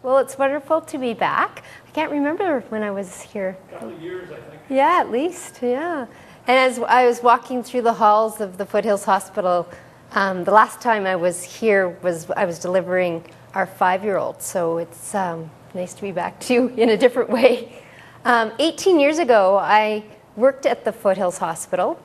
Well, it's wonderful to be back. I can't remember when I was here. A couple of years, I think. Yeah, at least, yeah. And as I was walking through the halls of the Foothills Hospital, the last time I was here I was delivering our 5-year-old, so it's nice to be back too in a different way. 18 years ago, I worked at the Foothills Hospital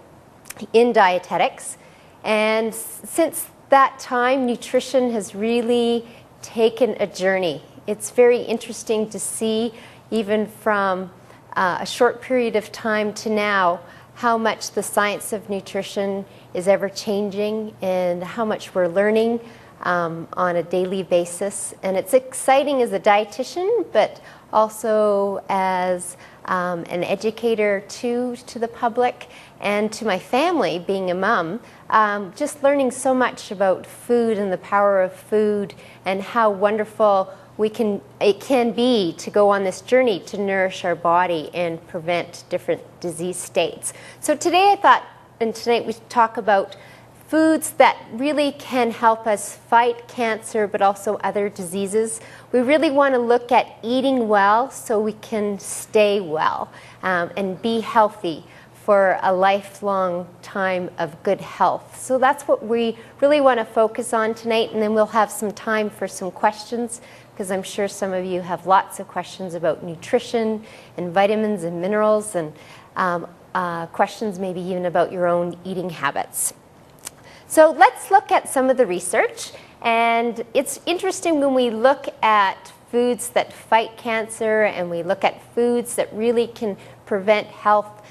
in dietetics, and since that time, nutrition has really taken a journey. It's very interesting to see, even from a short period of time to now, how much the science of nutrition is ever changing and how much we're learning on a daily basis. And it's exciting as a dietitian, but also as an educator to the public and to my family, being a mom, just learning so much about food and the power of food and how wonderful it can be to go on this journey to nourish our body and prevent different disease states. So today tonight we talk about foods that really can help us fight cancer, but also other diseases. We really want to look at eating well so we can stay well and be healthy for a lifelong time of good health. So that's what we really want to focus on tonight, and then we'll have some time for some questions, because I'm sure some of you have lots of questions about nutrition and vitamins and minerals, and questions maybe even about your own eating habits. So let's look at some of the research. And it's interesting when we look at foods that fight cancer and we look at foods that really can prevent health.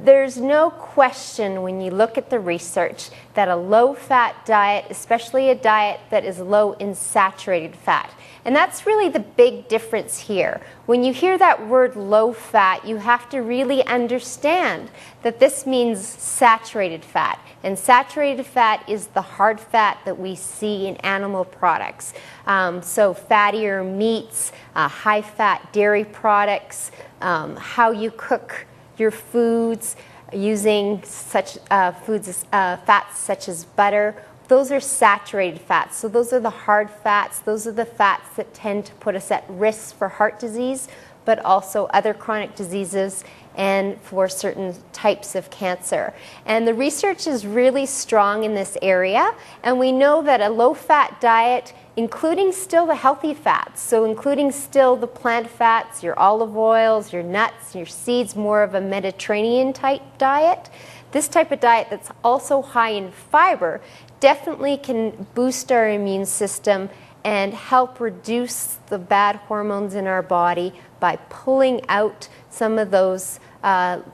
There's no question when you look at the research that a low-fat diet, especially a diet that is low in saturated fat, and that's really the big difference here. When you hear that word low-fat, you have to really understand that this means saturated fat. And saturated fat is the hard fat that we see in animal products. So fattier meats, high-fat dairy products, how you cook your foods using such fats such as butter. Those are saturated fats. So those are the hard fats. Those are the fats that tend to put us at risk for heart disease, but also other chronic diseases and for certain types of cancer. And the research is really strong in this area. And we know that a low-fat diet, including still the healthy fats, so including still the plant fats, your olive oils, your nuts, your seeds, more of a Mediterranean type diet. This type of diet that's also high in fiber definitely can boost our immune system and help reduce the bad hormones in our body by pulling out some of those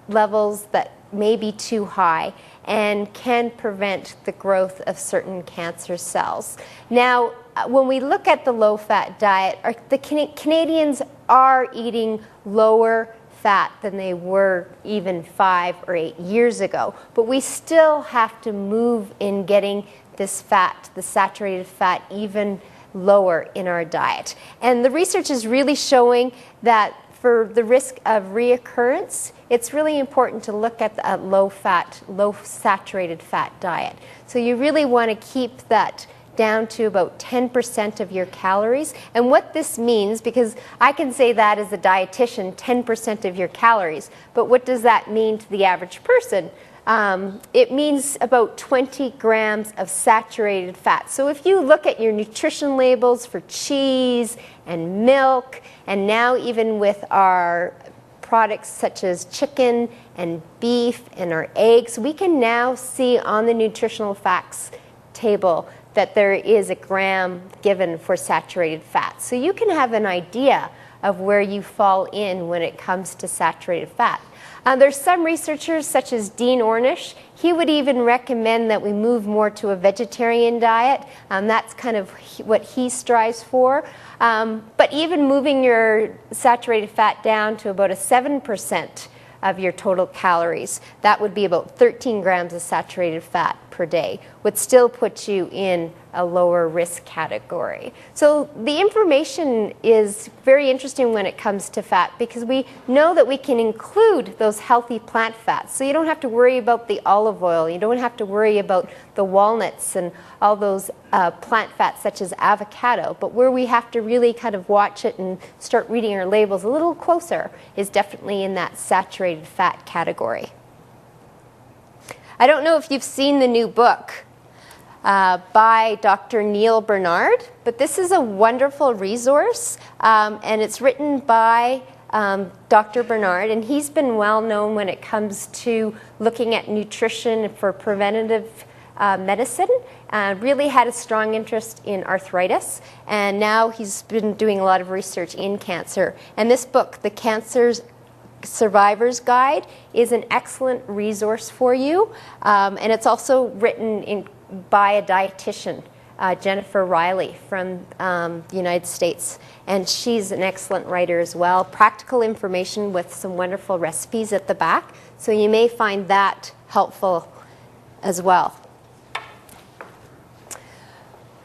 levels that may be too high and can prevent the growth of certain cancer cells. Now, when we look at the low-fat diet, the Canadians are eating lower fat than they were even 5 or 8 years ago. But we still have to move in getting this fat, the saturated fat, even lower in our diet. And the research is really showing that for the risk of recurrence, it's really important to look at a low-fat, low-saturated fat diet. So you really want to keep that down to about 10% of your calories. And what this means, because I can say that as a dietitian, 10% of your calories, but what does that mean to the average person? It means about 20 grams of saturated fat. So if you look at your nutrition labels for cheese and milk, and now even with our products such as chicken and beef and our eggs, we can now see on the nutritional facts table that there is a gram given for saturated fat. So you can have an idea of where you fall in when it comes to saturated fat. There's some researchers such as Dean Ornish. He would even recommend that we move more to a vegetarian diet. That's kind of what he strives for. But even moving your saturated fat down to about a 7% of your total calories, that would be about 13 grams of saturated fat per day would still put you in a lower risk category. So the information is very interesting when it comes to fat, because we know that we can include those healthy plant fats. So you don't have to worry about the olive oil, you don't have to worry about the walnuts and all those plant fats such as avocado. But where we have to really kind of watch it and start reading our labels a little closer is definitely in that saturated fat category. I don't know if you've seen the new book by Dr. Neil Bernard, but this is a wonderful resource, and it's written by Dr. Bernard, and he's been well known when it comes to looking at nutrition for preventative medicine. Really had a strong interest in arthritis, and now he's been doing a lot of research in cancer. And this book, The Cancer Survivor's Guide, is an excellent resource for you, and it's also written by a dietitian, Jennifer Riley from the United States, and she's an excellent writer as well. Practical information with some wonderful recipes at the back, so you may find that helpful as well.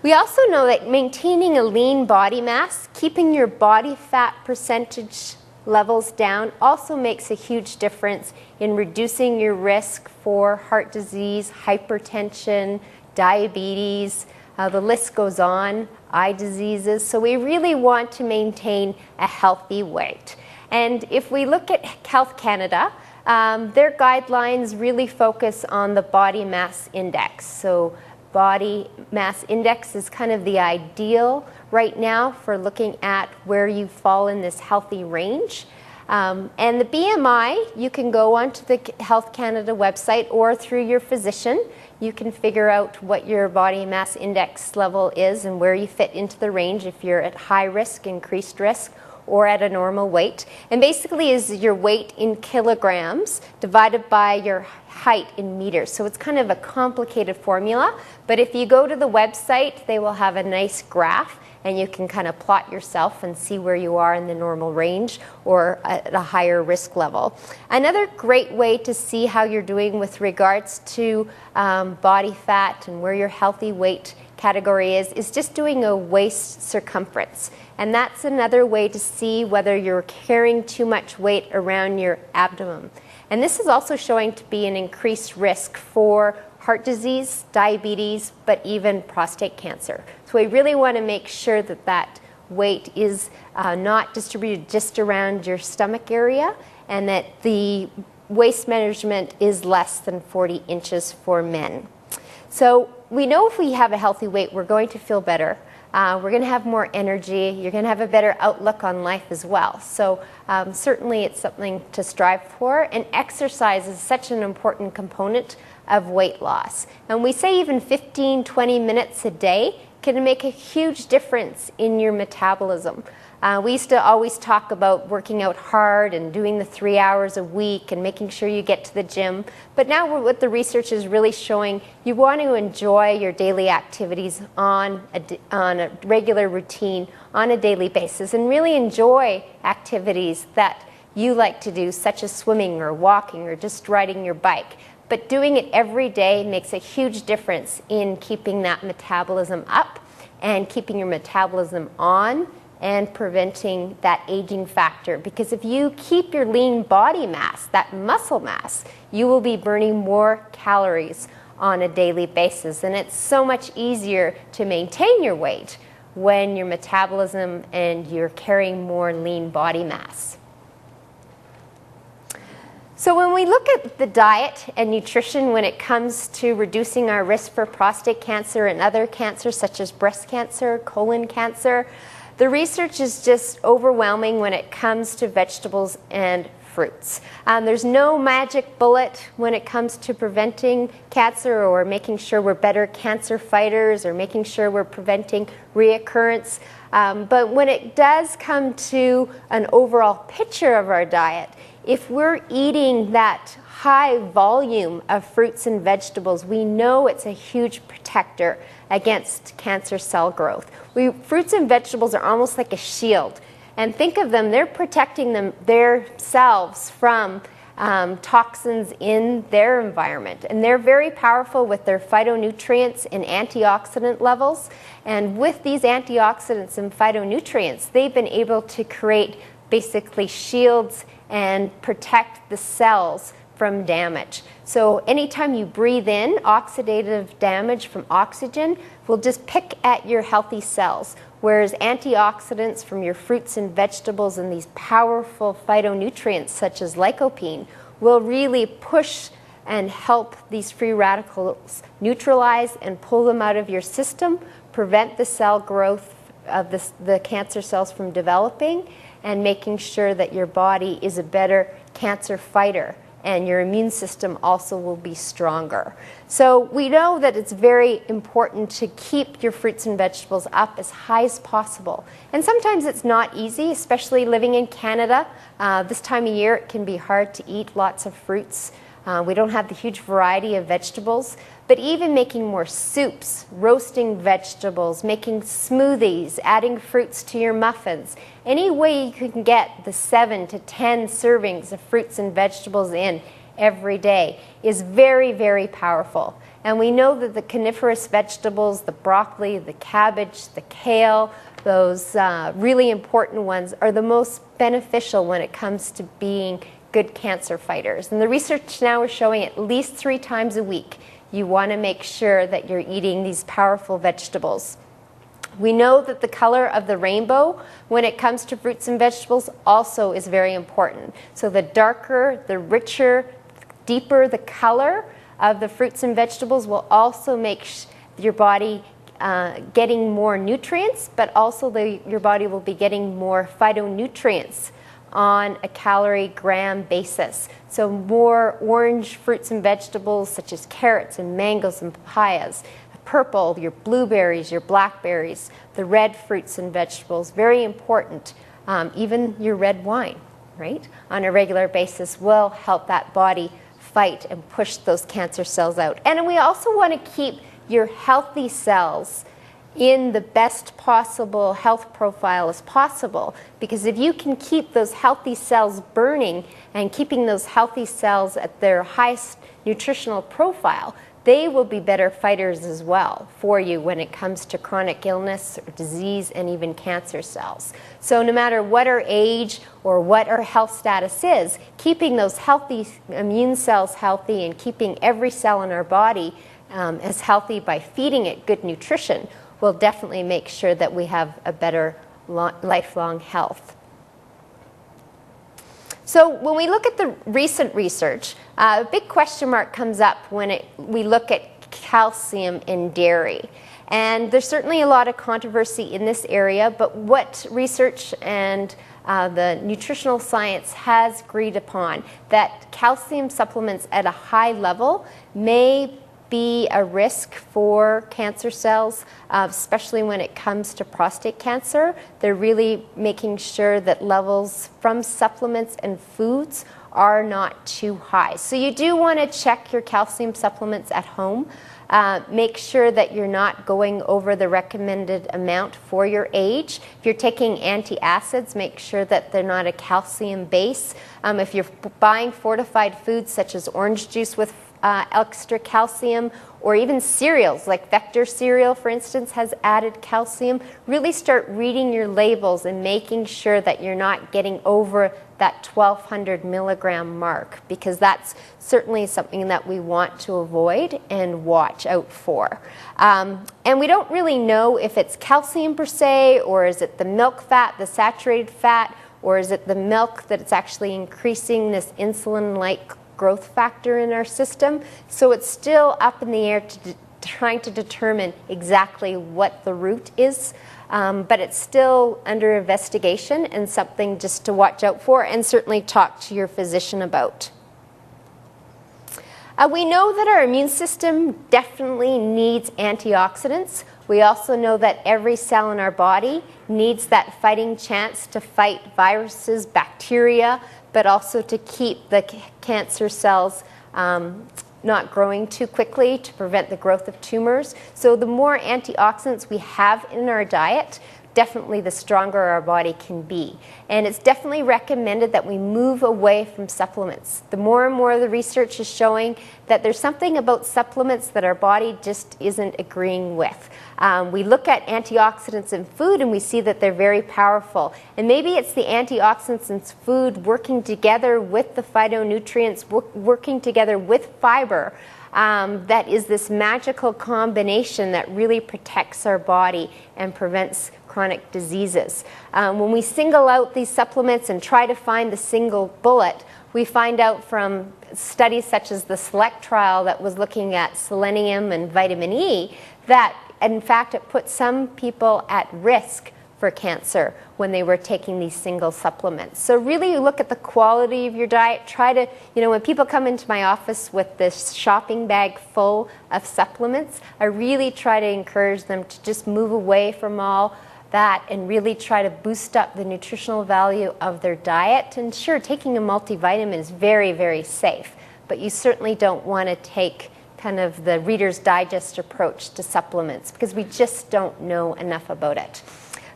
We also know that maintaining a lean body mass, keeping your body fat percentage levels down, also makes a huge difference in reducing your risk for heart disease, hypertension, diabetes, the list goes on, eye diseases. So we really want to maintain a healthy weight. And if we look at Health Canada, their guidelines really focus on the body mass index. So body mass index is kind of the ideal right now for looking at where you fall in this healthy range. And the BMI, you can go onto the Health Canada website or through your physician. You can figure out what your body mass index level is and where you fit into the range, if you're at high risk, increased risk, or at a normal weight. And basically is your weight in kilograms divided by your height in meters. So it's kind of a complicated formula, but if you go to the website, they will have a nice graph, and you can kind of plot yourself and see where you are in the normal range or at a higher risk level. Another great way to see how you're doing with regards to body fat and where your healthy weight category is just doing a waist circumference. And that's another way to see whether you're carrying too much weight around your abdomen. And this is also showing to be an increased risk for heart disease, diabetes, but even prostate cancer. So we really want to make sure that that weight is not distributed just around your stomach area, and that the waist measurement is less than 40 inches for men. So we know if we have a healthy weight, we're going to feel better. We're going to have more energy. You're going to have a better outlook on life as well. So certainly it's something to strive for. And exercise is such an important component of weight loss. And we say even 15, 20 minutes a day can make a huge difference in your metabolism. We used to always talk about working out hard and doing the 3 hours a week and making sure you get to the gym. But now what the research is really showing, you want to enjoy your daily activities on a regular routine, on a daily basis, and really enjoy activities that you like to do, such as swimming or walking or just riding your bike. But doing it every day makes a huge difference in keeping that metabolism up and keeping your metabolism on and preventing that aging factor. Because if you keep your lean body mass, that muscle mass, you will be burning more calories on a daily basis. And it's so much easier to maintain your weight when your metabolism and you're carrying more lean body mass. So when we look at the diet and nutrition when it comes to reducing our risk for prostate cancer and other cancers such as breast cancer, colon cancer, the research is just overwhelming when it comes to vegetables and fruits. There's no magic bullet when it comes to preventing cancer or making sure we're better cancer fighters or making sure we're preventing reoccurrence. But when it does come to an overall picture of our diet, if we're eating that high volume of fruits and vegetables, we know it's a huge protector against cancer cell growth. Fruits and vegetables are almost like a shield. And think of them, they're protecting themselves from toxins in their environment. And they're very powerful with their phytonutrients and antioxidant levels. And with these antioxidants and phytonutrients, they've been able to create basically shields and protect the cells from damage. So anytime you breathe in oxidative damage from oxygen, will just pick at your healthy cells, whereas antioxidants from your fruits and vegetables and these powerful phytonutrients such as lycopene will really push and help these free radicals neutralize and pull them out of your system, prevent the cell growth of the cancer cells from developing, and making sure that your body is a better cancer fighter and your immune system also will be stronger. So we know that it's very important to keep your fruits and vegetables up as high as possible. And sometimes it's not easy, especially living in Canada. This time of year it can be hard to eat lots of fruits. We don't have the huge variety of vegetables, but even making more soups, roasting vegetables, making smoothies, adding fruits to your muffins, any way you can get the 7 to 10 servings of fruits and vegetables in every day is very, very powerful. And we know that the coniferous vegetables, the broccoli, the cabbage, the kale, those really important ones are the most beneficial when it comes to being good cancer fighters. And the research now is showing at least 3 times a week you want to make sure that you're eating these powerful vegetables. We know that the color of the rainbow when it comes to fruits and vegetables also is very important. So the darker, the richer, deeper the color of the fruits and vegetables will also make your body getting more nutrients, but also your body will be getting more phytonutrients on a calorie gram basis. So more orange fruits and vegetables such as carrots and mangoes and papayas, purple, your blueberries, your blackberries, the red fruits and vegetables, very important. Even your red wine, right, on a regular basis will help that body fight and push those cancer cells out. And we also want to keep your healthy cells in the best possible health profile as possible, because if you can keep those healthy cells burning and keeping those healthy cells at their highest nutritional profile, they will be better fighters as well for you when it comes to chronic illness or disease and even cancer cells. So no matter what our age or what our health status is, keeping those healthy immune cells healthy and keeping every cell in our body as healthy by feeding it good nutrition will definitely make sure that we have a better lifelong health. So when we look at the recent research, a big question mark comes up when we look at calcium in dairy. And there's certainly a lot of controversy in this area, but what research and the nutritional science has agreed upon, that calcium supplements at a high level may be a risk for cancer cells, especially when it comes to prostate cancer. They're really making sure that levels from supplements and foods are not too high. So you do want to check your calcium supplements at home. Make sure that you're not going over the recommended amount for your age. If you're taking antacids, make sure that they're not a calcium base. If you're buying fortified foods such as orange juice with extra calcium, or even cereals like Vector cereal, for instance, has added calcium, really start reading your labels and making sure that you're not getting over that 1200 milligram mark, because that's certainly something that we want to avoid and watch out for. And we don't really know if it's calcium per se, or is it the milk fat, the saturated fat, or is it the milk that it's actually increasing this insulin-like growth factor in our system. So it's still up in the air trying to determine exactly what the root is, but it's still under investigation and something just to watch out for and certainly talk to your physician about. We know that our immune system definitely needs antioxidants. We also know that every cell in our body needs that fighting chance to fight viruses, bacteria, but also to keep the cancer cells not growing too quickly to prevent the growth of tumors. So the more antioxidants we have in our diet, definitely the stronger our body can be. And it's definitely recommended that we move away from supplements. The more and more the research is showing that there's something about supplements that our body just isn't agreeing with. We look at antioxidants in food and we see that they're very powerful. And maybe it's the antioxidants in food working together with the phytonutrients, working together with fiber. That is this magical combination that really protects our body and prevents chronic diseases. When we single out these supplements and try to find the single bullet, we find out from studies such as the SELECT trial that was looking at selenium and vitamin E that in fact it put some people at risk for cancer when they were taking these single supplements. So really you look at the quality of your diet. Try to, when people come into my office with this shopping bag full of supplements, I really try to encourage them to just move away from all that and really try to boost up the nutritional value of their diet. And sure, taking a multivitamin is very, very safe, but you certainly don't want to take kind of the Reader's Digest approach to supplements because we just don't know enough about it.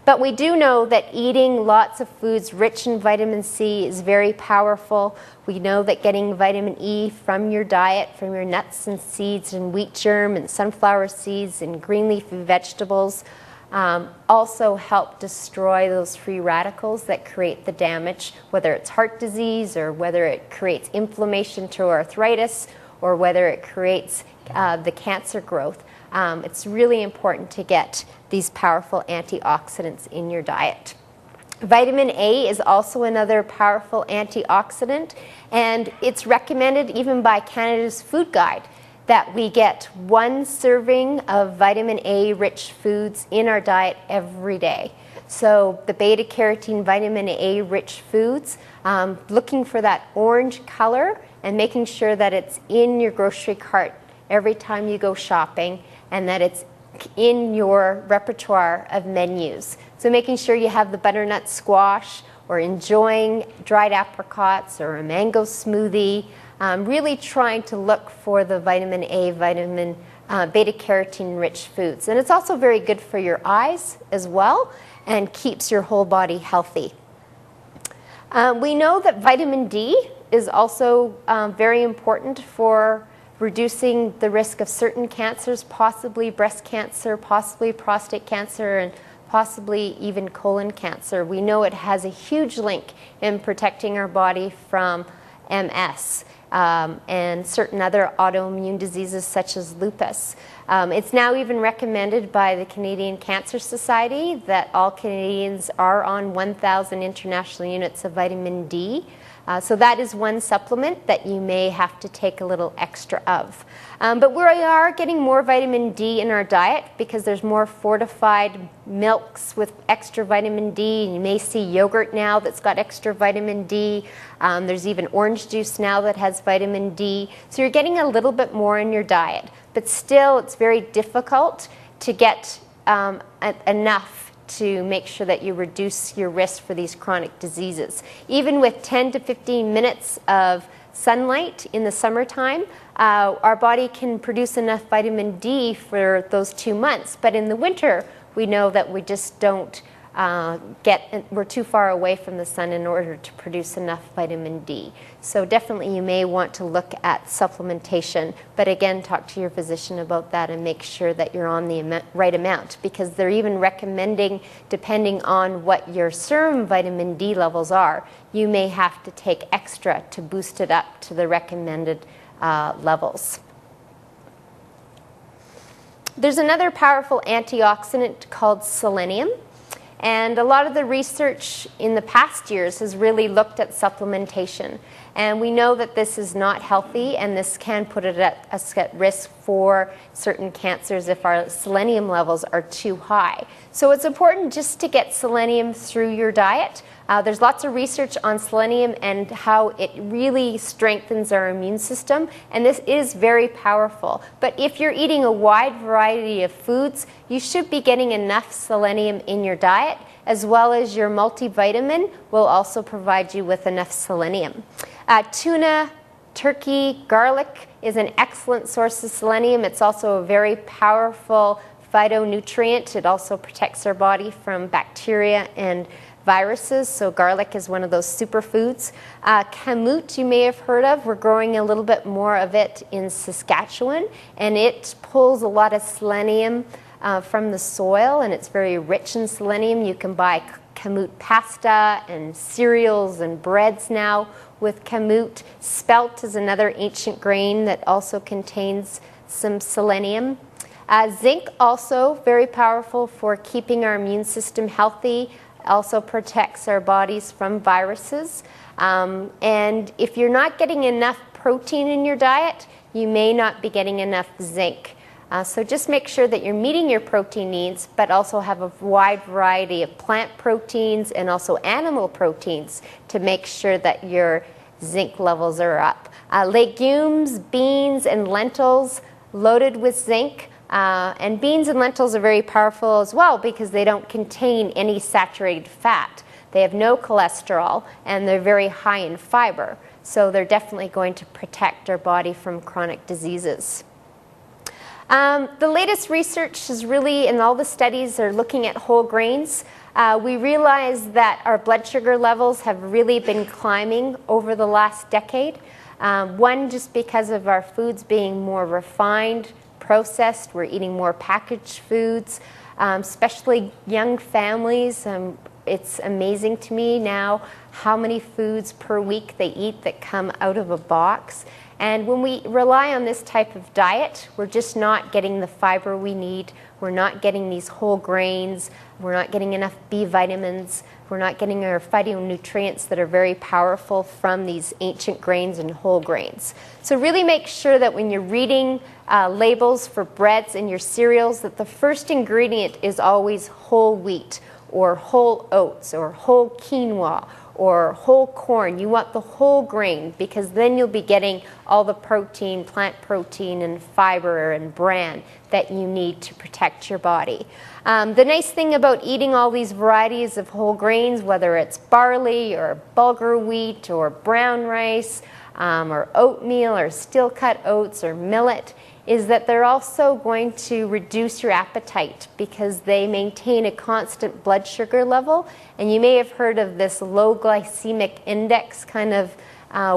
But we do know that eating lots of foods rich in vitamin C is very powerful. We know that getting vitamin E from your diet, from your nuts and seeds and wheat germ and sunflower seeds and green leafy vegetables also help destroy those free radicals that create the damage, whether it's heart disease or whether it creates inflammation to arthritis or whether it creates the cancer growth. It's really important to get these powerful antioxidants in your diet. Vitamin A is also another powerful antioxidant, and it's recommended even by Canada's Food Guide that we get 1 serving of vitamin A rich foods in our diet every day. So the beta carotene vitamin A rich foods, looking for that orange color and making sure that it's in your grocery cart every time you go shopping and that it's in your repertoire of menus. So making sure you have the butternut squash or enjoying dried apricots or a mango smoothie, really trying to look for the vitamin A, beta carotene rich foods. And it's also very good for your eyes as well and keeps your whole body healthy. We know that vitamin D is also very important for reducing the risk of certain cancers, possibly breast cancer, possibly prostate cancer, and possibly even colon cancer. We know it has a huge link in protecting our body from MS and certain other autoimmune diseases such as lupus. It's now even recommended by the Canadian Cancer Society that all Canadians are on 1,000 international units of vitamin D. So that is one supplement that you may have to take a little extra of. But we are getting more vitamin D in our diet because there's more fortified milks with extra vitamin D. You may see yogurt now that's got extra vitamin D. There's even orange juice now that has vitamin D. So you're getting a little bit more in your diet. But still, it's very difficult to get enough to make sure that you reduce your risk for these chronic diseases. Even with 10 to 15 minutes of sunlight in the summertime, our body can produce enough vitamin D for those 2 months. But in the winter, we know that we just don't we're too far away from the sun in order to produce enough vitamin D. So definitely you may want to look at supplementation, but again, talk to your physician about that and make sure that you're on the right amount, because they're even recommending, depending on what your serum vitamin D levels are, you may have to take extra to boost it up to the recommended levels. There's another powerful antioxidant called selenium. And a lot of the research in the past years has really looked at supplementation. And we know that this is not healthy, and this can put us at risk for certain cancers if our selenium levels are too high. So it's important just to get selenium through your diet. There's lots of research on selenium and how it really strengthens our immune system, and this is very powerful. But if you're eating a wide variety of foods, you should be getting enough selenium in your diet, as well as your multivitamin will also provide you with enough selenium. Tuna, turkey, garlic is an excellent source of selenium. It's also a very powerful phytonutrient. It also protects our body from bacteria and viruses, so garlic is one of those superfoods. Kamut, you may have heard of. We're growing a little bit more of it in Saskatchewan, and it pulls a lot of selenium from the soil, and it's very rich in selenium. You can buy kamut pasta and cereals and breads now with kamut. Spelt is another ancient grain that also contains some selenium. Zinc, also very powerful for keeping our immune system healthy, also protects our bodies from viruses. And if you're not getting enough protein in your diet, you may not be getting enough zinc. So just make sure that you're meeting your protein needs, but also have a wide variety of plant proteins and also animal proteins to make sure that your zinc levels are up. Legumes, beans, and lentils loaded with zinc. And beans and lentils are very powerful as well because they don't contain any saturated fat. They have no cholesterol, and they're very high in fiber. So they're definitely going to protect our body from chronic diseases. The latest research is really, and all the studies are looking at whole grains. We realize that our blood sugar levels have really been climbing over the last decade. One, just because of our foods being more refined, processed. We're eating more packaged foods, especially young families. It's amazing to me now how many foods per week they eat that come out of a box. And when we rely on this type of diet, we're just not getting the fiber we need. We're not getting these whole grains. We're not getting enough B vitamins. We're not getting our phytonutrients that are very powerful from these ancient grains and whole grains. So really make sure that when you're reading labels for breads and your cereals, that the first ingredient is always whole wheat or whole oats or whole quinoa or whole corn. You want the whole grain because then you'll be getting all the protein, plant protein and fiber and bran that you need to protect your body. The nice thing about eating all these varieties of whole grains, whether it's barley or bulgur wheat or brown rice or oatmeal or steel cut oats or millet, is that they're also going to reduce your appetite because they maintain a constant blood sugar level. And you may have heard of this low glycemic index kind of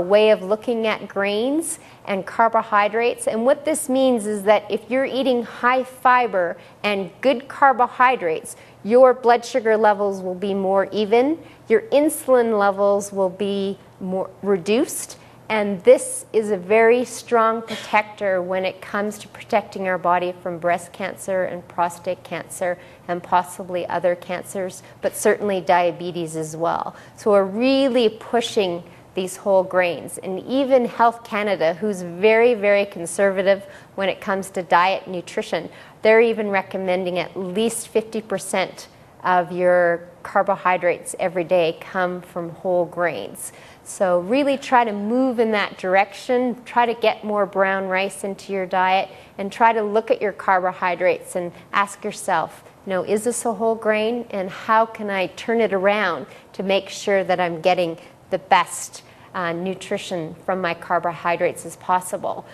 way of looking at grains and carbohydrates. And what this means is that if you're eating high fiber and good carbohydrates, your blood sugar levels will be more even, your insulin levels will be more reduced, and this is a very strong protector when it comes to protecting our body from breast cancer and prostate cancer and possibly other cancers, but certainly diabetes as well. So we're really pushing these whole grains. And even Health Canada, who's very, very conservative when it comes to diet and nutrition, they're even recommending at least 50% of your carbohydrates every day come from whole grains. So really try to move in that direction, try to get more brown rice into your diet, and try to look at your carbohydrates and ask yourself, is this a whole grain, and how can I turn it around to make sure that I'm getting the best nutrition from my carbohydrates as possible.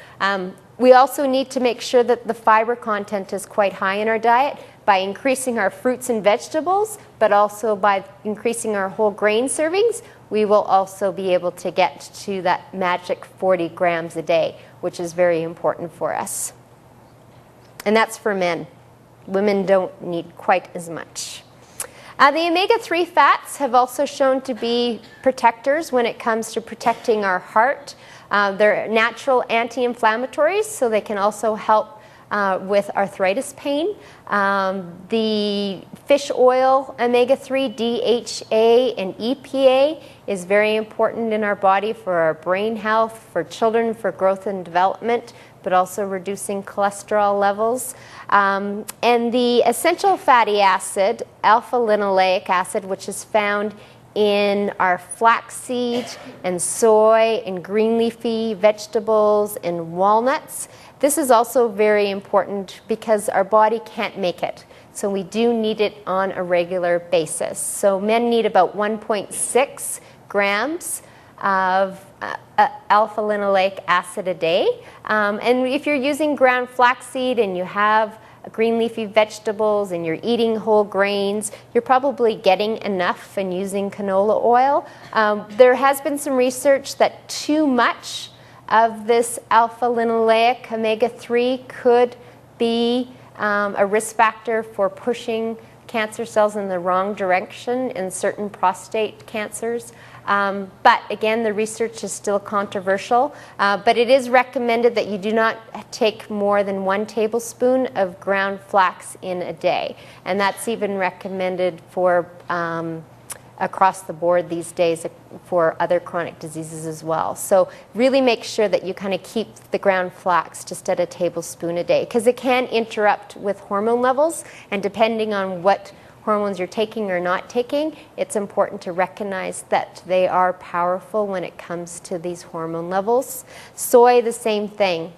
We also need to make sure that the fiber content is quite high in our diet by increasing our fruits and vegetables, but also by increasing our whole grain servings. We will also be able to get to that magic 40 grams a day, which is very important for us. And that's for men. Women don't need quite as much. The omega-3 fats have also shown to be protectors when it comes to protecting our heart. They're natural anti-inflammatories, so they can also help with arthritis pain. The fish oil omega-3, DHA and EPA is very important in our body for our brain health, for children, for growth and development, but also reducing cholesterol levels. And the essential fatty acid, alpha-linoleic acid, which is found in our flaxseed and soy and green leafy vegetables and walnuts. This is also very important because our body can't make it. So we do need it on a regular basis. So men need about 1.6 grams of alpha-linoleic acid a day. And if you're using ground flaxseed and you have green leafy vegetables and you're eating whole grains, you're probably getting enough and using canola oil. There has been some research that too much of this alpha-linoleic omega-3 could be a risk factor for pushing cancer cells in the wrong direction in certain prostate cancers. But again, the research is still controversial, but it is recommended that you do not take more than 1 tablespoon of ground flax in a day. And that's even recommended for across the board these days for other chronic diseases as well. So really make sure that you kind of keep the ground flax just at a tablespoon a day, because it can interrupt with hormone levels, and depending on what hormones you're taking or not taking, it's important to recognize that they are powerful when it comes to these hormone levels. Soy, the same thing.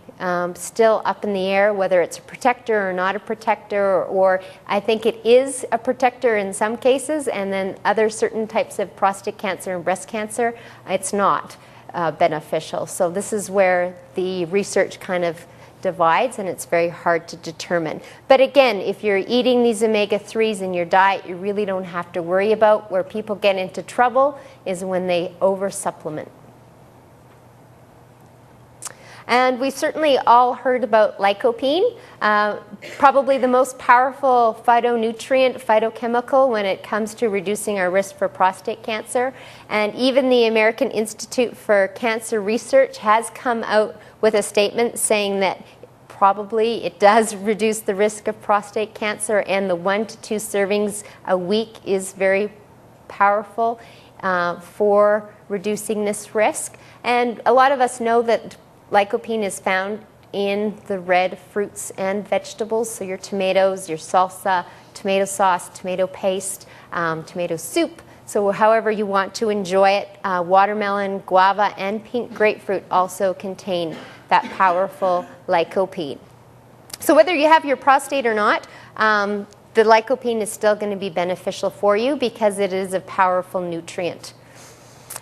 Still up in the air whether it's a protector or not a protector, or I think it is a protector in some cases, and then other certain types of prostate cancer and breast cancer, it's not beneficial. So this is where the research kind of divides, and it's very hard to determine. But again, if you're eating these omega-3s in your diet, you really don't have to worry about. Where people get into trouble is when they over-supplement. And we've certainly all heard about lycopene, probably the most powerful phytonutrient, phytochemical when it comes to reducing our risk for prostate cancer. And even the American Institute for Cancer Research has come out with a statement saying that probably it does reduce the risk of prostate cancer, and the 1 to 2 servings a week is very powerful for reducing this risk. And a lot of us know that lycopene is found in the red fruits and vegetables, so your tomatoes, your salsa, tomato sauce, tomato paste, tomato soup. So however you want to enjoy it, watermelon, guava, and pink grapefruit also contain that powerful lycopene. So whether you have your prostate or not, the lycopene is still going to be beneficial for you because it is a powerful nutrient.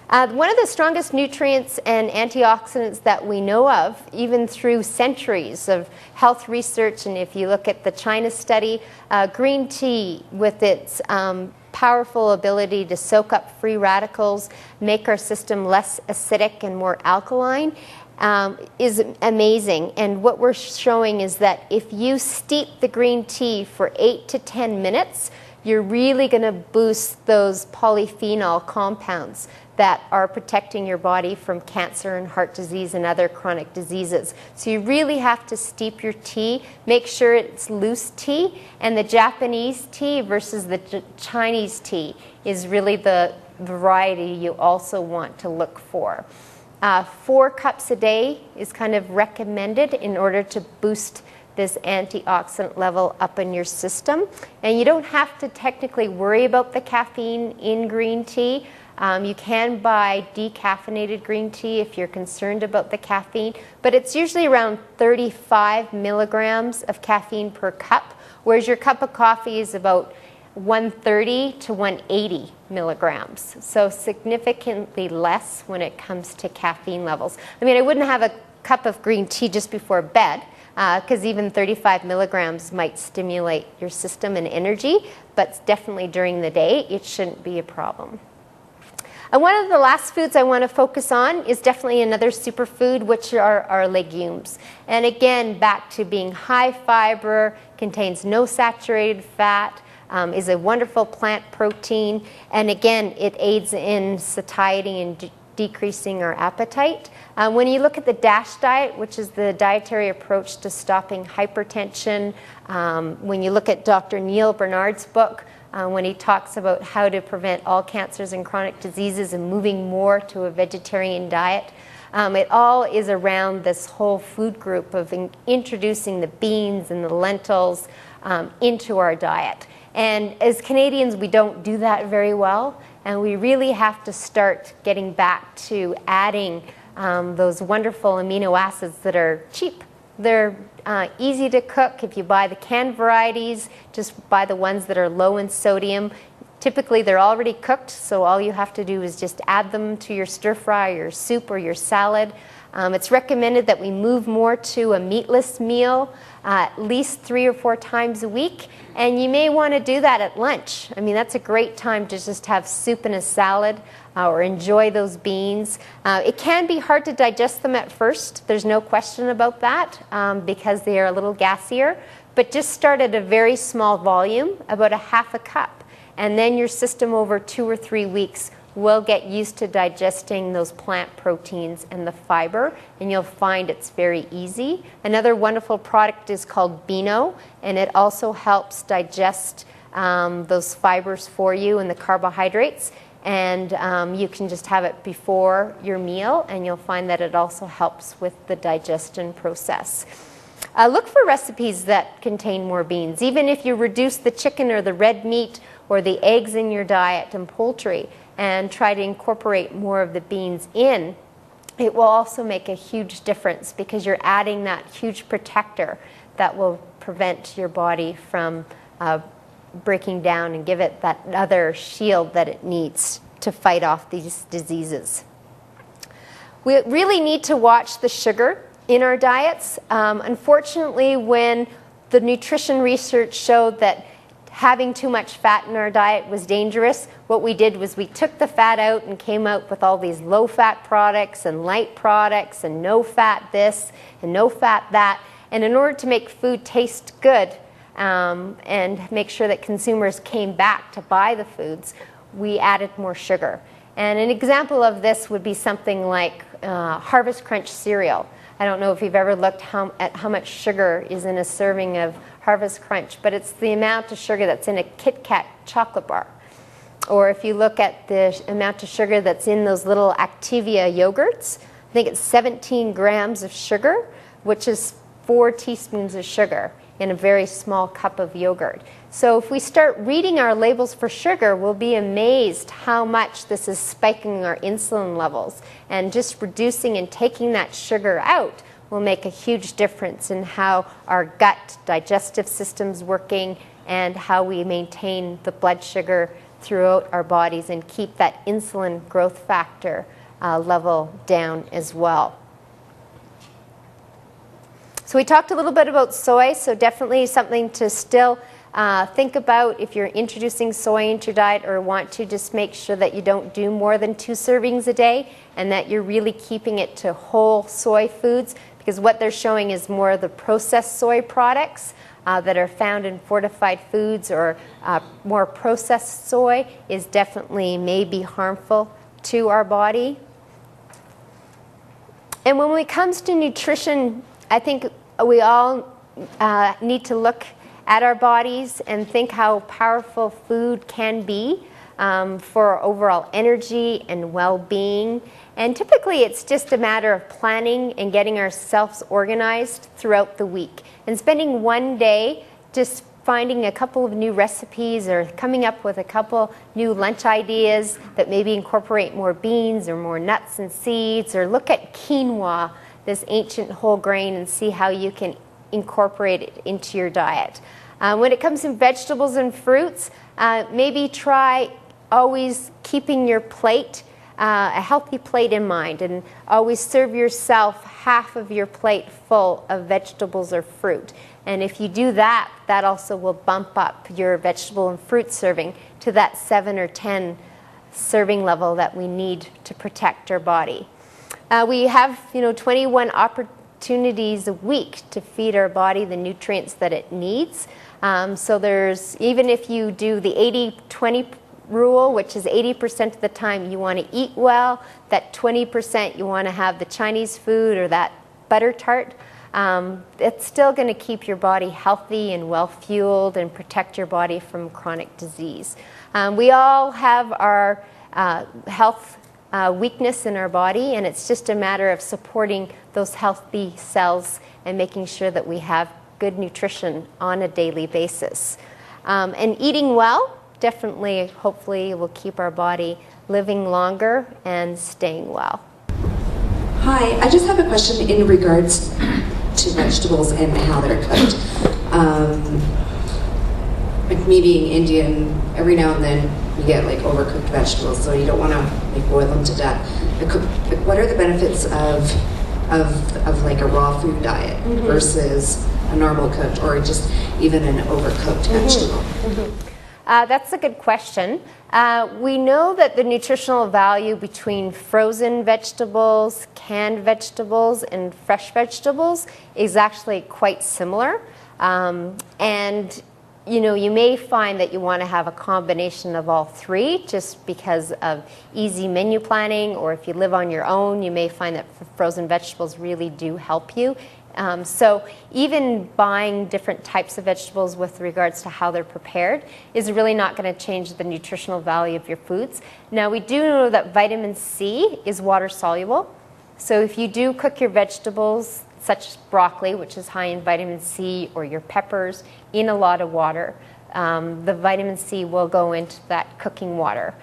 One of the strongest nutrients and antioxidants that we know of, even through centuries of health research, and if you look at the China study, green tea with its powerful ability to soak up free radicals, make our system less acidic and more alkaline, is amazing. And what we're showing is that if you steep the green tea for 8 to 10 minutes, you're really going to boost those polyphenol compounds that are protecting your body from cancer and heart disease and other chronic diseases. So you really have to steep your tea. Make sure it's loose tea. And the Japanese tea versus the Chinese tea is really the variety you also want to look for. 4 cups a day is kind of recommended in order to boost this antioxidant level up in your system. And you don't have to technically worry about the caffeine in green tea. You can buy decaffeinated green tea if you're concerned about the caffeine, but it's usually around 35 milligrams of caffeine per cup, whereas your cup of coffee is about 130 to 180 milligrams, so significantly less when it comes to caffeine levels. I mean, I wouldn't have a cup of green tea just before bed, because even 35 milligrams might stimulate your system and energy, but definitely during the day, it shouldn't be a problem. And one of the last foods I want to focus on is definitely another superfood, which are our legumes. And again, back to being high fiber, contains no saturated fat, is a wonderful plant protein, and again, it aids in satiety and decreasing our appetite. When you look at the DASH diet, which is the dietary approach to stopping hypertension, when you look at Dr. Neil Bernard's book, when he talks about how to prevent all cancers and chronic diseases and moving more to a vegetarian diet, it all is around this whole food group of introducing the beans and the lentils into our diet. And as Canadians, we don't do that very well, and we really have to start getting back to adding those wonderful amino acids that are cheap. They're easy to cook. If you buy the canned varieties, just buy the ones that are low in sodium. Typically, they're already cooked, so all you have to do is just add them to your stir fry, your soup, or your salad. It's recommended that we move more to a meatless meal at least 3 or 4 times a week, and you may want to do that at lunch. I mean, that's a great time to just have soup and a salad or enjoy those beans. It can be hard to digest them at first, there's no question about that, because they are a little gassier, but just start at a very small volume, about a half a cup. And then your system over 2 or 3 weeks will get used to digesting those plant proteins and the fiber, and you'll find it's very easy. Another wonderful product is called Beano, and it also helps digest those fibers for you and the carbohydrates. And you can just have it before your meal, and you'll find that it also helps with the digestion process. Look for recipes that contain more beans. Even if you reduce the chicken or the red meat or the eggs in your diet and poultry and try to incorporate more of the beans in, it will also make a huge difference because you're adding that huge protector that will prevent your body from breaking down and give it that other shield that it needs to fight off these diseases. We really need to watch the sugar in our diets. Unfortunately, when the nutrition research showed that having too much fat in our diet was dangerous, what we did was we took the fat out and came out with all these low-fat products and light products and no-fat this and no-fat that. And in order to make food taste good and make sure that consumers came back to buy the foods, we added more sugar. And an example of this would be something like Harvest Crunch cereal. I don't know if you've ever looked at how much sugar is in a serving of Harvest Crunch, but it's the amount of sugar that's in a Kit Kat chocolate bar. Or if you look at the amount of sugar that's in those little Activia yogurts, I think it's 17 grams of sugar, which is 4 teaspoons of sugar in a very small cup of yogurt. So if we start reading our labels for sugar, we'll be amazed how much this is spiking our insulin levels. And just reducing and taking that sugar out will make a huge difference in how our gut digestive system's working and how we maintain the blood sugar throughout our bodies and keep that insulin growth factor level down as well. So we talked a little bit about soy, so definitely something to still think about if you're introducing soy into your diet or want to just make sure that you don't do more than 2 servings a day and that you're really keeping it to whole soy foods, because what they're showing is more of the processed soy products that are found in fortified foods or more processed soy is definitely may be harmful to our body. And when it comes to nutrition, I think we all need to look at our bodies and think how powerful food can be for overall energy and well-being. And typically it's just a matter of planning and getting ourselves organized throughout the week and spending one day just finding a couple of new recipes or coming up with a couple new lunch ideas that maybe incorporate more beans or more nuts and seeds, or look at quinoa, this ancient whole grain, and see how you can incorporate it into your diet. When it comes to vegetables and fruits, maybe try always keeping your plate, a healthy plate in mind, and always serve yourself half of your plate full of vegetables or fruit. And if you do that, that also will bump up your vegetable and fruit serving to that 7 or 10 serving level that we need to protect our body. We have 21 opportunities a week to feed our body the nutrients that it needs. So there's, even if you do the 80-20 rule, which is 80% of the time you want to eat well, that 20% you want to have the Chinese food or that butter tart, it's still going to keep your body healthy and well-fueled and protect your body from chronic disease. We all have our health weakness in our body, and it's just a matter of supporting those healthy cells and making sure that we have good nutrition on a daily basis. And eating well definitely, hopefully, will keep our body living longer and staying well. Hi, I just have a question in regards to vegetables and how they're cooked. like me being Indian, every now and then you get like overcooked vegetables, so you don't want to like boil them to death. Like, what are the benefits of like a raw food diet versus a normal cooked, or just even an overcooked vegetable? That's a good question. We know that the nutritional value between frozen vegetables, canned vegetables, and fresh vegetables is actually quite similar. And you may find that you want to have a combination of all three just because of easy menu planning, or if you live on your own, you may find that frozen vegetables really do help you. So even buying different types of vegetables with regards to how they're prepared is really not going to change the nutritional value of your foods. Now, we do know that vitamin C is water soluble. So if you do cook your vegetables, such as broccoli, which is high in vitamin C, or your peppers, in a lot of water, the vitamin C will go into that cooking water.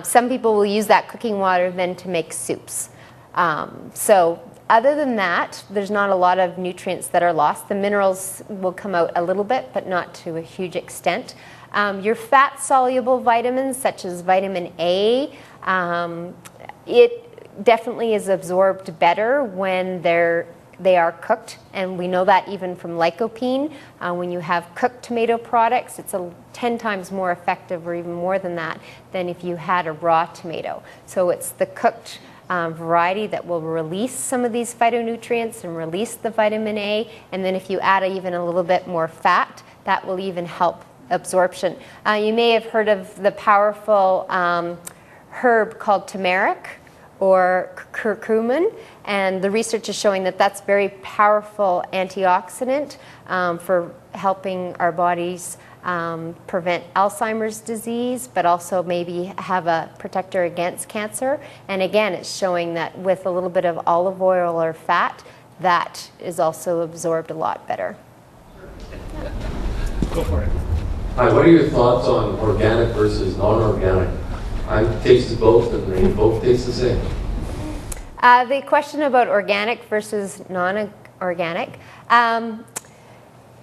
Some people will use that cooking water then to make soups. So other than that, there's not a lot of nutrients that are lost. The minerals will come out a little bit, but not to a huge extent. Your fat-soluble vitamins, such as vitamin A, it definitely is absorbed better when they are cooked, and we know that even from lycopene. When you have cooked tomato products, it's 10 times more effective, or even more than that, than if you had a raw tomato. So it's the cooked variety that will release some of these phytonutrients and release the vitamin A, and then if you add even a little bit more fat, that will even help absorption. You may have heard of the powerful herb called turmeric or curcumin, and the research is showing that that's very powerful antioxidant for helping our bodies prevent Alzheimer's disease, but also maybe have a protector against cancer. And again, it's showing that with a little bit of olive oil or fat, that is also absorbed a lot better. Go for it. Hi, what are your thoughts on organic versus non-organic? I've tasted both, and they both taste the same. The question about organic versus non-organic,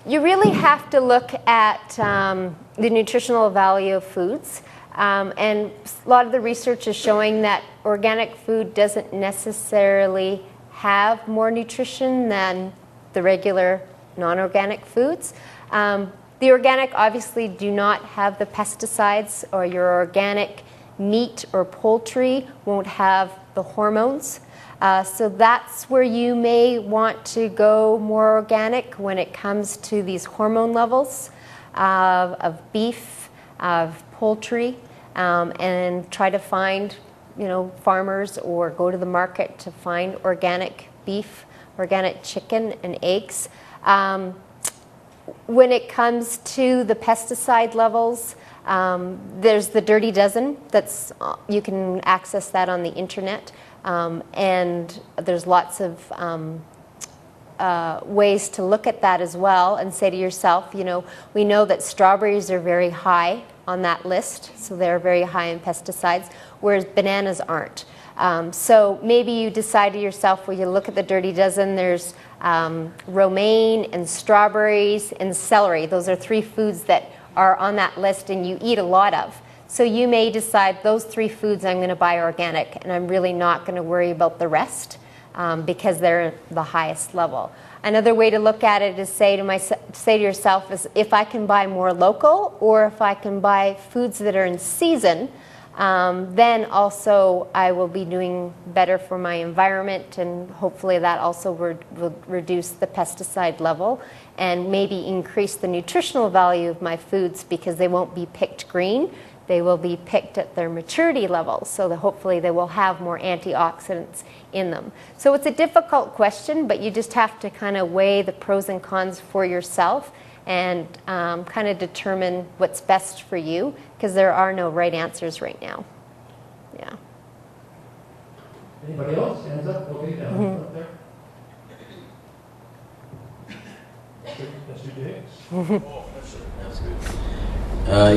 you really have to look at the nutritional value of foods. And a lot of the research is showing that organic food doesn't necessarily have more nutrition than the regular non-organic foods. The organic obviously do not have the pesticides, or your organic meat or poultry won't have the hormones. So that's where you may want to go more organic when it comes to these hormone levels of beef, of poultry, and try to find farmers, or go to the market to find organic beef, organic chicken, and eggs. When it comes to the pesticide levels, there's the Dirty Dozen. You can access that on the internet, and there's lots of ways to look at that as well, and say to yourself, we know that strawberries are very high on that list, so they're very high in pesticides, whereas bananas aren't. So maybe you decide to yourself, well, you look at the Dirty Dozen, there's romaine and strawberries and celery. Those are 3 foods that are on that list and you eat a lot of. So you may decide those 3 foods I'm going to buy organic, and I'm really not going to worry about the rest because they're the highest level. Another way to look at it is say to yourself is, if I can buy more local, or if I can buy foods that are in season, then also I will be doing better for my environment, and hopefully that also will reduce the pesticide level and maybe increase the nutritional value of my foods, because they won't be picked green. They will be picked at their maturity level, so that hopefully they will have more antioxidants in them. So it's a difficult question, but you just have to kind of weigh the pros and cons for yourself and kind of determine what's best for you, because there are no right answers right now. Yeah. Anybody else? Hands up. Okay, down up there. Mr. Diggs. That's good.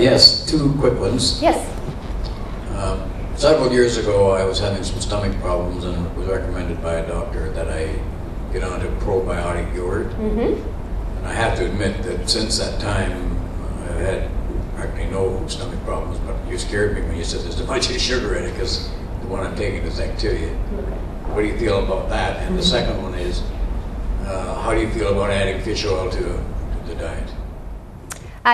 Yes, 2 quick ones. Yes. Several years ago, I was having some stomach problems, and it was recommended by a doctor that I get onto probiotic yogurt. And I have to admit that since that time, I've had I know stomach problems, but you scared me when you said there's a bunch of sugar in it, because the one I'm taking is Activia. What do you feel about that? And the second one is, how do you feel about adding fish oil to the diet?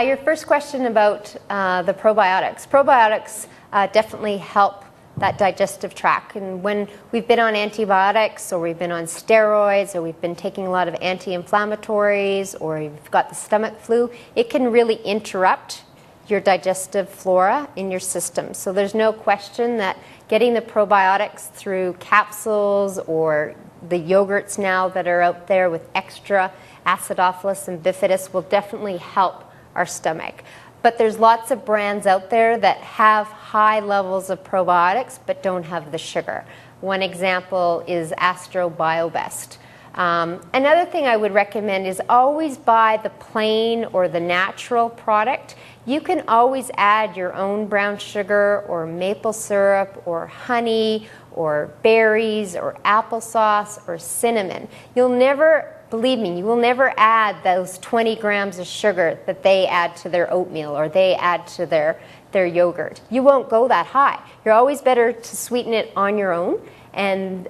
Your first question about the probiotics. Probiotics definitely help that digestive tract. And when we've been on antibiotics, or we've been on steroids, or we've been taking a lot of anti-inflammatories, or you've got the stomach flu, it can really interrupt your digestive flora in your system. So there's no question that getting the probiotics through capsules or the yogurts now that are out there with extra acidophilus and bifidus will definitely help our stomach. But there's lots of brands out there that have high levels of probiotics but don't have the sugar. One example is Astro BioBest. Another thing I would recommend is always buy the plain or the natural product. You can always add your own brown sugar or maple syrup or honey or berries or applesauce or cinnamon. You'll never, believe me, you will never add those 20 grams of sugar that they add to their oatmeal or they add to their yogurt. You won't go that high. You're always better to sweeten it on your own, and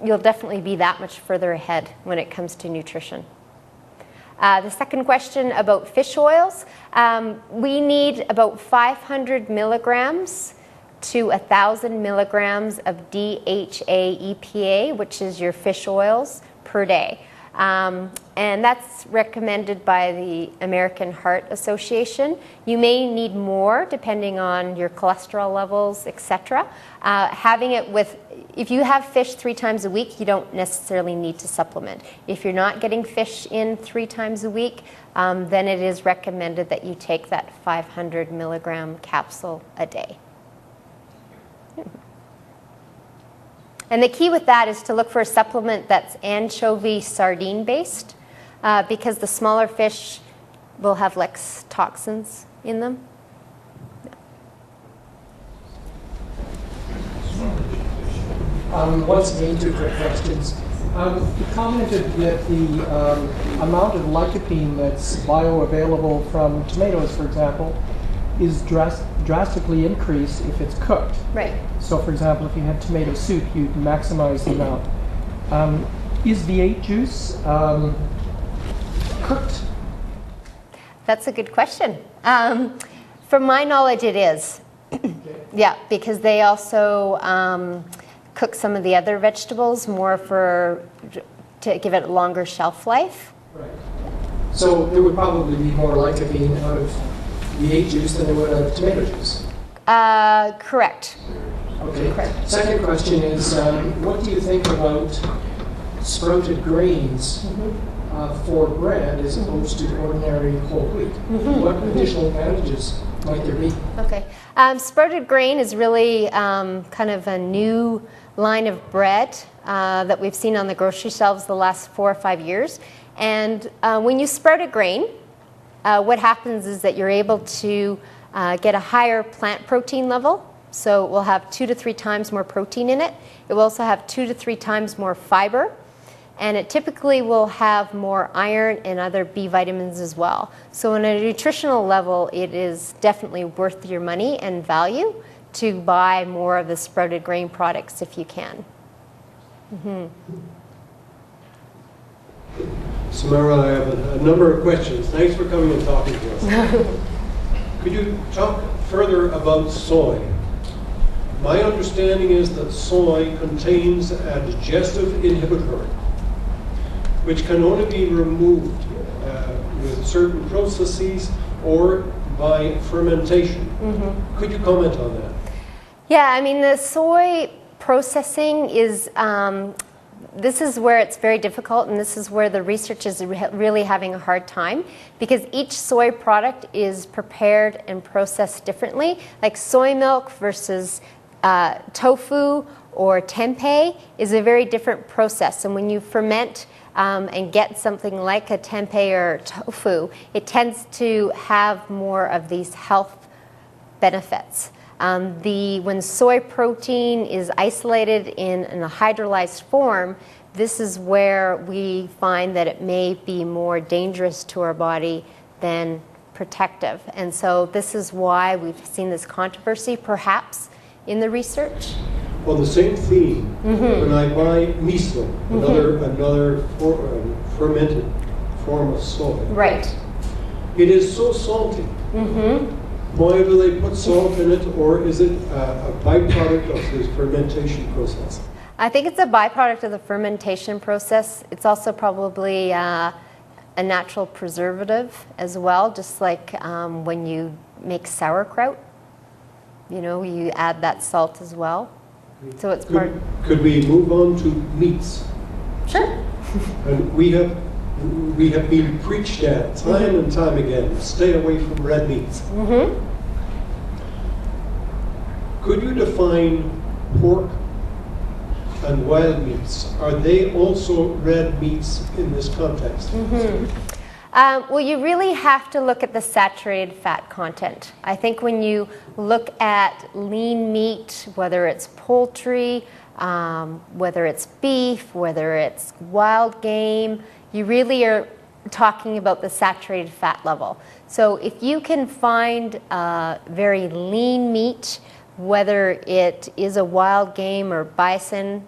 you'll definitely be that much further ahead when it comes to nutrition. The second question about fish oils, we need about 500 milligrams to 1,000 milligrams of DHA EPA, which is your fish oils, per day. And that's recommended by the American Heart Association. You may need more depending on your cholesterol levels, etc. Having it with, if you have fish 3 times a week, you don't necessarily need to supplement. If you're not getting fish in 3 times a week, then it is recommended that you take that 500 milligram capsule a day. And the key with that is to look for a supplement that's anchovy sardine based, because the smaller fish will have less toxins in them. Once again, 2 quick questions. You commented that the amount of lycopene that's bioavailable from tomatoes, for example, is drastically increased if it's cooked. Right. So, for example, if you had tomato soup, you'd maximize the amount. Is V8 juice cooked? That's a good question. From my knowledge, it is. Yeah, because they also cook some of the other vegetables more to give it a longer shelf life. Right. So there would probably be more lycopene out of V8 juice than there would out of tomato juice. Correct. Okay. Correct. Second question is, what do you think about sprouted grains for bread as opposed to ordinary whole wheat? What additional advantages might there be? Okay. Sprouted grain is really kind of a new line of bread that we've seen on the grocery shelves the last 4 or 5 years. And when you sprout a grain, what happens is that you're able to get a higher plant protein level. So it will have 2 to 3 times more protein in it. It will also have 2 to 3 times more fiber. And it typically will have more iron and other B vitamins as well. So on a nutritional level, it is definitely worth your money and value to buy more of the sprouted grain products if you can. Samara, I have a number of questions. Thanks for coming and talking to us. Could you talk further about soy? My understanding is that soy contains a digestive inhibitor, which can only be removed with certain processes or by fermentation. Could you comment on that? Yeah, I mean, the soy processing is, this is where it's very difficult, and this is where the research is really having a hard time, because each soy product is prepared and processed differently. Like soy milk versus tofu or tempeh is a very different process. And when you ferment and get something like a tempeh or tofu, it tends to have more of these health benefits. When soy protein is isolated in a hydrolyzed form, this is where we find that it may be more dangerous to our body than protective. And so this is why we've seen this controversy, perhaps, in the research. On the same theme, when I buy miso, another fermented form of soy, Right. it is so salty. Why do they put salt in it, or is it a byproduct of this fermentation process? I think it's a byproduct of the fermentation process. It's also probably a natural preservative as well, just like when you make sauerkraut, you know, you add that salt as well. So it's part. Could we move on to meats? Sure. And we have been preached at time and time again, stay away from red meats. Could you define pork and wild meats? Are they also red meats in this context? Well, you really have to look at the saturated fat content. I think when you look at lean meat, whether it's poultry, whether it's beef, whether it's wild game, you really are talking about the saturated fat level. So if you can find very lean meat, whether it is a wild game or bison,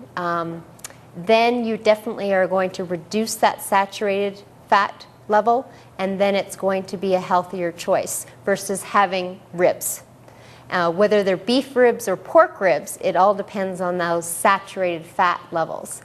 then you definitely are going to reduce that saturated fat level, and then it's going to be a healthier choice versus having ribs. Whether they're beef ribs or pork ribs, it all depends on those saturated fat levels.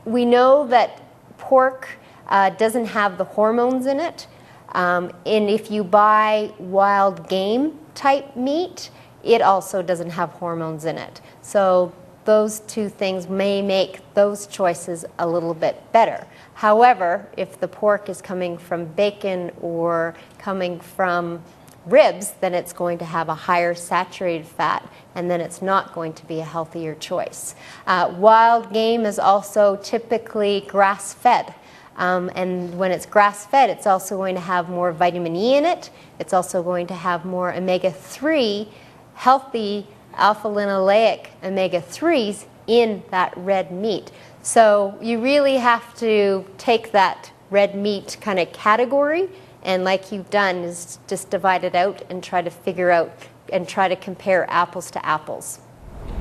We know that pork doesn't have the hormones in it, and if you buy wild game type meat, it also doesn't have hormones in it. So those two things may make those choices a little bit better. However, if the pork is coming from bacon or coming from ribs, then it's going to have a higher saturated fat, and then it's not going to be a healthier choice. Wild game is also typically grass-fed. And when it's grass-fed, it's also going to have more vitamin E in it. It's also going to have more omega-3, healthy alpha-linoleic omega-3s in that red meat. So you really have to take that red meat kind of category, and like you've done, is just divide it out and try to figure out and try to compare apples to apples.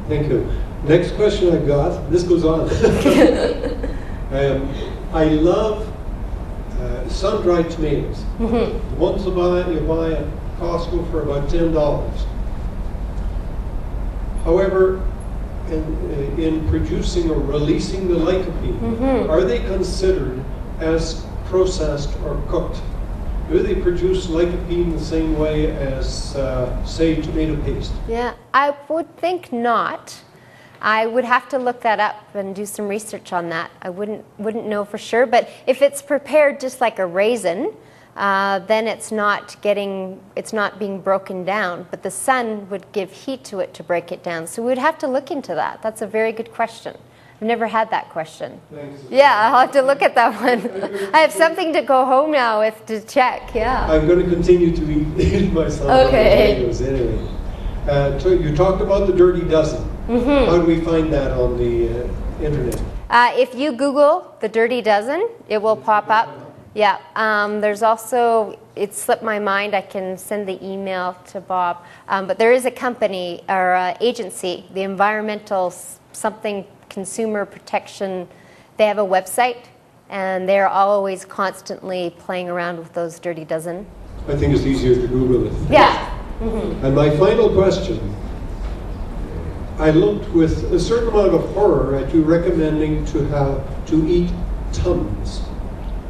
Thank you. Next question I got, this goes on. I love sun-dried tomatoes. The ones you buy at Costco for about $10. However, in producing or releasing the lycopene, are they considered as processed or cooked? Do they produce lycopene the same way as, say, tomato paste? Yeah, I would think not. I would have to look that up and do some research on that. I wouldn't know for sure, but if it's prepared just like a raisin, then it's not being broken down, but the sun would give heat to it to break it down. So we'd have to look into that. That's a very good question. I've never had that question. Thanks. Yeah, I'll have to look at that one. I have something to go home now with to check, yeah. I'm going to continue to eat my Okay. tomatoes anyway. You talked about the Dirty Dozen. How do we find that on the internet? If you Google the Dirty Dozen, it will pop up. Yeah, there's also, it slipped my mind, I can send the email to Bob, but there is a company or agency, the Environmental something Consumer Protection, they have a website, and they're always constantly playing around with those Dirty Dozen. I think it's easier to Google it. Yeah. And my final question, I looked with a certain amount of horror at you recommending to eat Tums.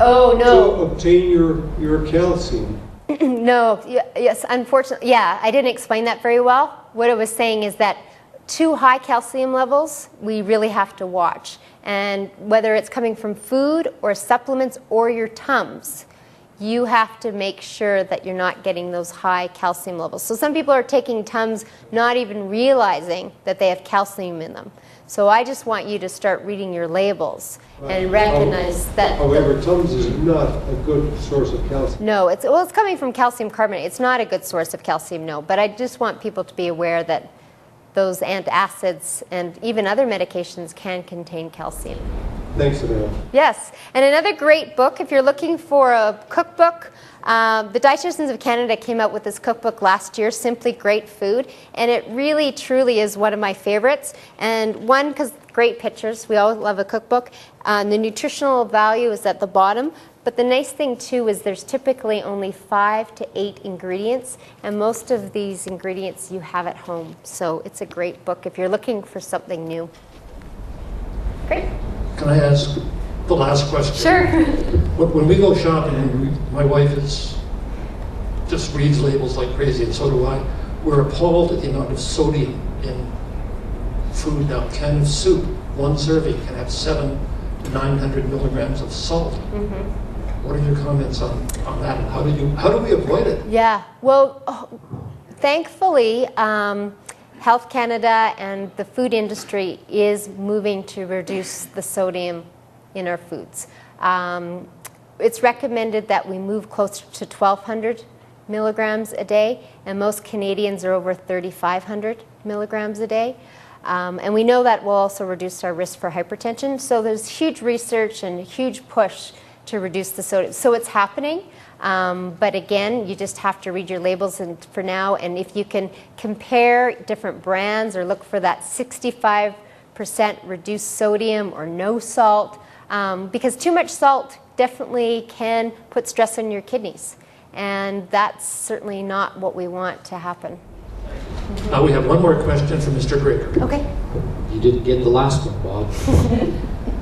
Oh, no. To obtain your calcium. No, yes, unfortunately, yeah, I didn't explain that very well. What I was saying is that too high calcium levels, we really have to watch. And whether it's coming from food or supplements or your Tums, you have to make sure that you're not getting those high calcium levels. So some people are taking Tums not even realizing that they have calcium in them. So I just want you to start reading your labels and recognize that. However, Tums is not a good source of calcium. No, it's coming from calcium carbonate. It's not a good source of calcium, no. But I just want people to be aware that those antacids and even other medications can contain calcium. Thanks, Samara. Yes, and another great book, if you're looking for a cookbook, the Dietitians of Canada came out with this cookbook last year, Simply Great Food, and it really, truly is one of my favorites. And one, because great pictures, we all love a cookbook. The nutritional value is at the bottom, but the nice thing too is there's typically only 5 to 8 ingredients, and most of these ingredients you have at home. So it's a great book if you're looking for something new. Great. Can I ask the last question? Sure. When we go shopping, and my wife just reads labels like crazy, and so do I, we're appalled at the amount of sodium in food now. A can of soup, one serving, can have 700 to 900 milligrams of salt. What are your comments on that, and how do we avoid it? Yeah, well, thankfully, Health Canada and the food industry is moving to reduce the sodium in our foods. It's recommended that we move closer to 1,200 milligrams a day, and most Canadians are over 3,500 milligrams a day. And we know that will also reduce our risk for hypertension. So there's huge research and a huge push to reduce the sodium. So it's happening. But again, you just have to read your labels for now, and if you can compare different brands or look for that 65% reduced sodium or no salt, because too much salt definitely can put stress on your kidneys, and that's certainly not what we want to happen. Now we have one more question from Mr. Greger. Okay. You didn't get the last one, Bob.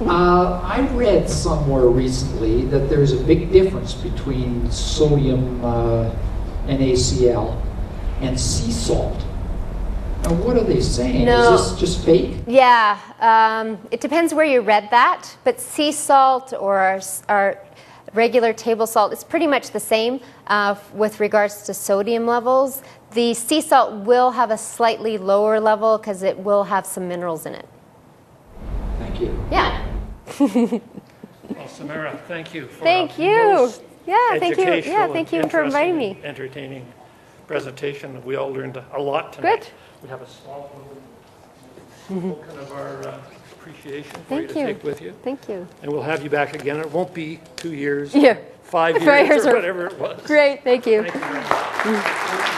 I read somewhere recently that there's a big difference between sodium NaCl and sea salt. Now, what are they saying? No. Is this just fake? Yeah, it depends where you read that, but sea salt or our regular table salt is pretty much the same with regards to sodium levels. The sea salt will have a slightly lower level because it will have some minerals in it. Thank you. Yeah. Well, Samara, thank you for Thank a you. most Yeah, thank you. educational Yeah, thank you and for inviting me. interesting, entertaining presentation. We all learned a lot tonight. Good. We have a small little token of our appreciation for you Thank to you. take with you. Thank you. And we'll have you back again. It won't be 2 years, Yeah. 5 5 years years, or or- whatever it was. Great, thank you. Thank you very much.